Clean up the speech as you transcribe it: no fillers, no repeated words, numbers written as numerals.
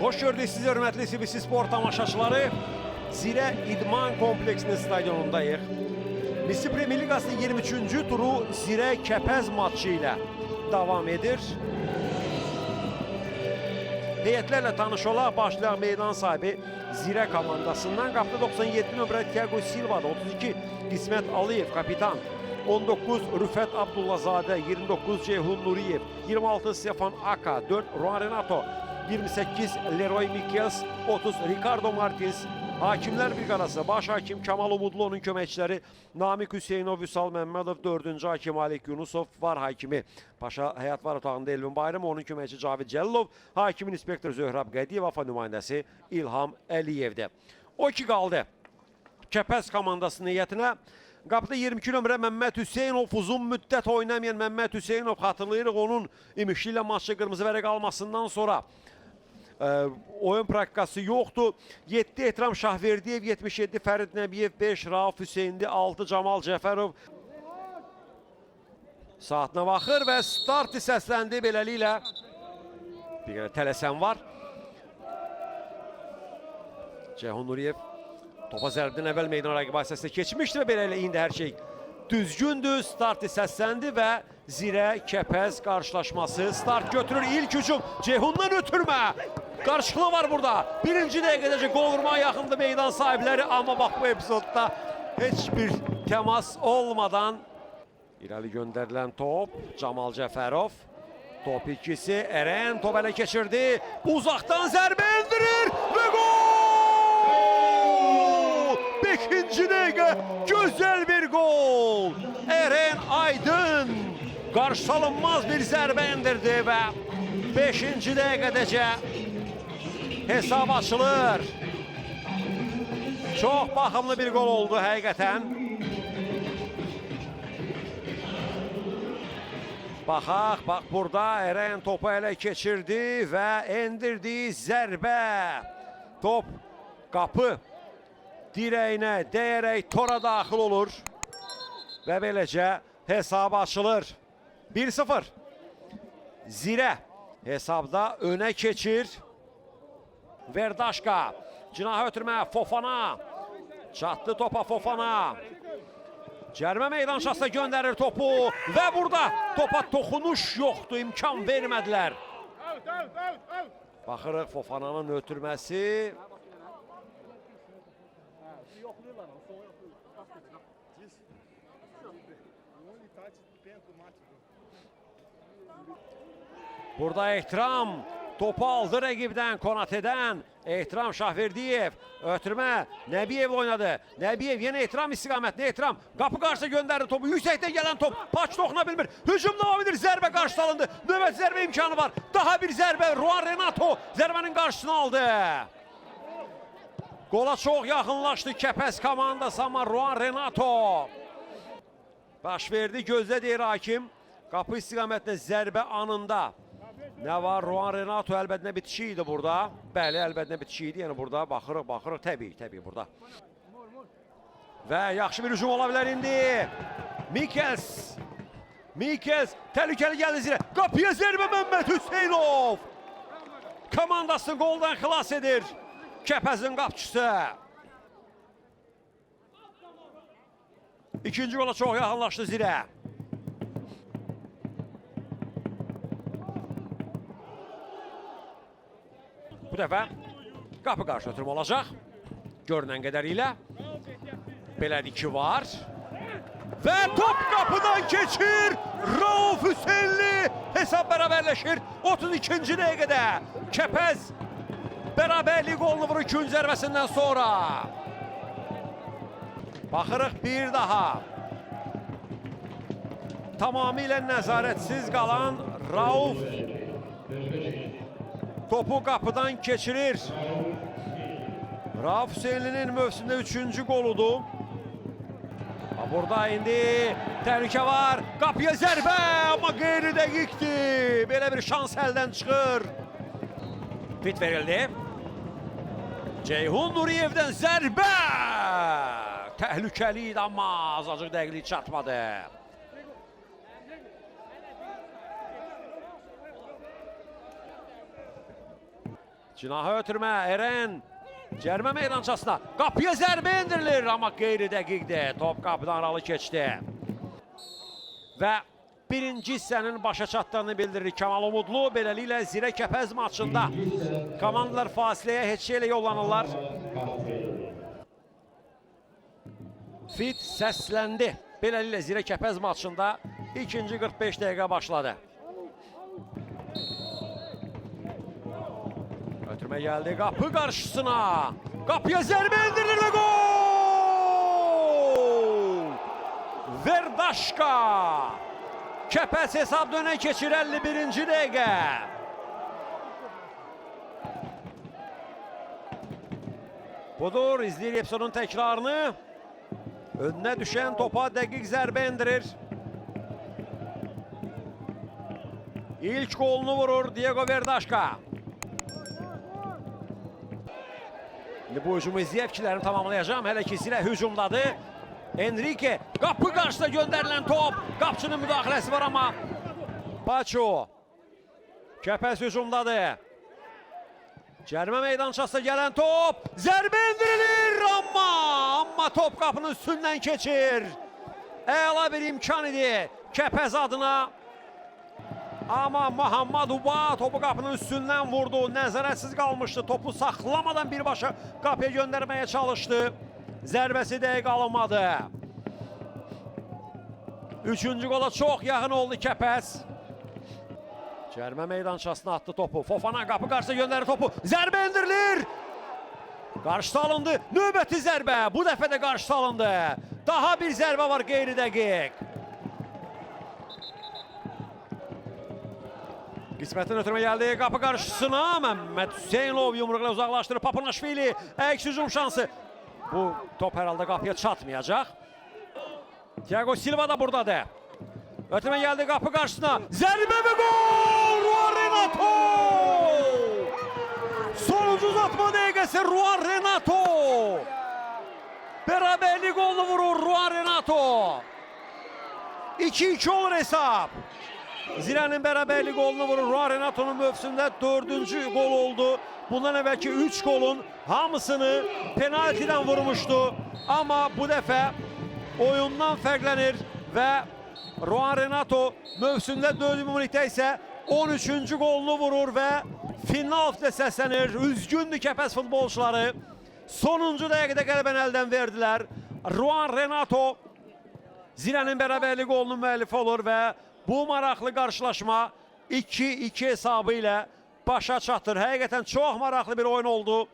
Hoş gördük sizi hörmətli CBC Sport tamaşaçıları. Zirə İdman Kompleksinin stadionundayıq. Misri Premier Liqasının 23-cü turu Zirə Kəpəz matçı ilə davam edir. Heyətlərlə tanış olaq, başlayaq meydan sahibi Zirə komandasından. Qapıda 97 nömrə Thiago Silva'da, 32 İsmət Aliyev kapitan, 19 Rüfət Abdullazadə, 29 Ceyhun Nuriyev, 26 Stefan Aka, 4 Ruan Renato, 28 Leroy Mikels, 30 Ricardo Martins. Hakimlər briqadası baş hakim Kamal Umudlu, onun köməkçiləri Namik Hüseynov, Vüsal Məmmədov, 4-cü hakim Alik Yunusov, var hakimi Paşa Həyat var otağında Elvin Bayram, onun köməkçi Cavid Cəllov, hakimin inspektor Zöhrab Qədiyev, AFA nümayəndəsi İlham Əliyevdir. O ki qaldı Kəpəz komandasının niyyətinə. Qapıda 22 nömrə Məmməd Hüseynov, uzun müddət oynamayan Məmməd Hüseynov, xatırlayırıq onun imişli ilə maçı qırmızı vərəq almasından sonra oyun praktikası yoxdur. 7 Ehtiram Şahverdiyev, 77 Fərid Nəbiyev, 5 Rauf Hüseyndi, 6 Camal Cəfərov. Saatına baxır və start səsləndi. Beləliklə bir qədər tələsən var. Ceyhun Nuriyev topa zərbdən əvvəl meydan rəqib əsasında keçmişdi və beləliklə indi hər şey düzgündür. Start səsləndi və Zirə Kəpəz qarşılaşması start götürür. İlk hücum Ceyhundan ötürmə. Qarşılığı var burada. Birinci dəqiqədəcə qol vurmaya yaxındı meydan sahibləri, amma bax bu epizodda heç bir təmas olmadan irəli göndərilən top Camal Cəfərov. Top ikisi Ərən top ələ keçirdi. Uzaqdan zərbə endirir və gol! 5-ci dəqiqə gözəl bir gol. Ərən Aydın qarşısalınmaz bir zərbə endirdi və 5-ci dəqiqədəcə hesab açılır. Çox baxımlı bir gol oldu həqiqətən. Baxaq, bax burada Ərən topu ələ keçirdi və endirdi zərbə. Top qapı dirəyinə dəyərək tora daxil olur və beləcə hesab açılır. 1-0. Zirə hesabda önə keçir. Verdaşka, cinaha ötürmə, Fofana, çatdı topa Fofana. Cərmə meydançasına göndərir topu və burada topa toxunuş yoxdur, imkan vermədilər. Baxırıq Fofananın ötürməsi. Burada Ehtiram topu aldı rəqibdən, Konate'dən. Ehtiram Şahverdiyev, ötürmə, Nəbiyev oynadı. Nəbiyev yenə Ehtiram istiqamətində. Ehtiram qapı qarşısına göndərir topu. Yüksəkdən gələn top, Paç toxuna bilmir. Hücum davam edir, zərbə qarşı salındı. Növbət zərbə imkanı var. Daha bir zərbə, Ruan Renato zərbənin qarşısını aldı. Qola çox yaxınlaşdı Kəpəz komandası, amma Ruan Renato baş verdi, gözlə deyir hakim. Qapı istiqamətində zərbə anında. Nə var? Ruan Renato əlbədinə bitişi idi burada. Bəli, əlbədinə bitişi idi. Yəni burada baxırıq. Təbii burada. Və yaxşı bir hücum ola bilər indi. Mikels təhlükəli gəldi Zirə. Qapıya zərbə Məmməd Hüseynov. Komandasını qoldan xilas edir Kəpəzin qapçısı. İkinci qola çox yaxınlaşdı Zirə. Bu dəfə qapı qarşı ötürmə olacaq. Görünən qədərilə. Belədir ki var. Və top qapıdan keçir. Rauf Hüseynli hesab bərabərləşir. 32-ci dəqiqədə Kəpəz bərabərlik golunu vurur 2-cü zərbəsindən sonra. Baxırıq bir daha. Tamamilə nəzarətsiz qalan Rauf topu qapıdan keçirir. Rauf Hüseynlinin mövsümdə 3-cü qoludur. Burada indi təhlükə var. Qapıya zərbə, amma qeyri-dəqiqdir. Belə bir şans əldən çıxır. Fit verildi. Ceyhun Nuriyevdən zərbə. Təhlükəli idi, amma azacıq dəqiqlik çatmadı. Cinaha ötürmə Eren cərimə meydançasına qapıya zərbə indirilir amma qeyri dəqiqdir. Top qapıdan aralı keçdi. Və birinci hissənin başa çatdığını bildirir Kamal Umudlu. Beləliklə Zirə Kəpəz maçında komandalar fasiləyə heç şeylə yollanırlar. Fit səsləndi. Beləliklə Zirə Kəpəz maçında ikinci 45 dəqiqə başladı. Ötürmə gəldi qapı qarşısına. Qapıya zərbə indirilir və gol! Verdaşka! Kəpəz hesabda önə keçir 51-ci dəqiqə. Budur, izləyir Epsonun təkrarını. Önünə düşən topa dəqiq zərbə endirir. İlk golunu vurur Diego Verdaşka. Bu hücumu izləyəvkilərini tamamlayacağım. Hələ ki Zirə hücumdadır. Enrique qapı qarşısına göndərilən top. Qapçının müdaxiləsi var amma Paço. Kəpəz hücumdadır. Cərimə meydançasına gələn top. Zərbə indirilir amma top qapının üstündən keçir. Əla bir imkan idi Kəpəz adına. Amma Muhammed Uba topu qapının üstündən vurdu. Nəzarətsiz qalmışdı. Topu saxlamadan birbaşa qapıya göndərməyə çalışdı. Zərbəsi dəqiq alınmadı. Üçüncü qola çox yaxın oldu Kəpəz. Cərimə meydançasına atdı topu. Fofana qapı qarşısına göndərir topu. Zərbə indirilir. Qarşıda alındı. Növbəti zərbə. Bu dəfə də qarşıda alındı. Daha bir zərbə var qeyri dəqiq. Qismətin ötürmə gəldi qapı qarşısına. Məhəmməd Hüseynov yumruqla uzaqlaşdırır. Papanashvili əks hücum şansı. Bu top hər halda qapıya çatmayacaq. Thiago Silva da buradadır. Ötürmə gəldi qapı qarşısına. Zərbə və gol! Ruan Renato! Sonuncu uzatma dəqiqəsi Ruan Renato! Bərabərlik golunu vurur Ruan Renato. 2-2 olur hesab. Zirənin bərabərlik golunu vurur. Ruan Renato'nun mövsümdə 4-cü gol oldu. Bundan əvvəlki 3 golun hamısını penaltiden vurmuşdu. Amma bu dəfə oyundan fərqlənir və Ruan Renato mövsümdə 4 ümumilikdə isə 13-cü golunu vurur və final ilə səslənir. Üzgündür Kəpəz futbolçuları. Sonuncu dəqiqədə qələbəni əldən verdilər. Ruan Renato Zirənin bərabərlik golunun müəllifi olur və bu maraqlı qarşılaşma 2-2 hesabı ilə başa çatır. Həqiqətən çox maraqlı bir oyun oldu.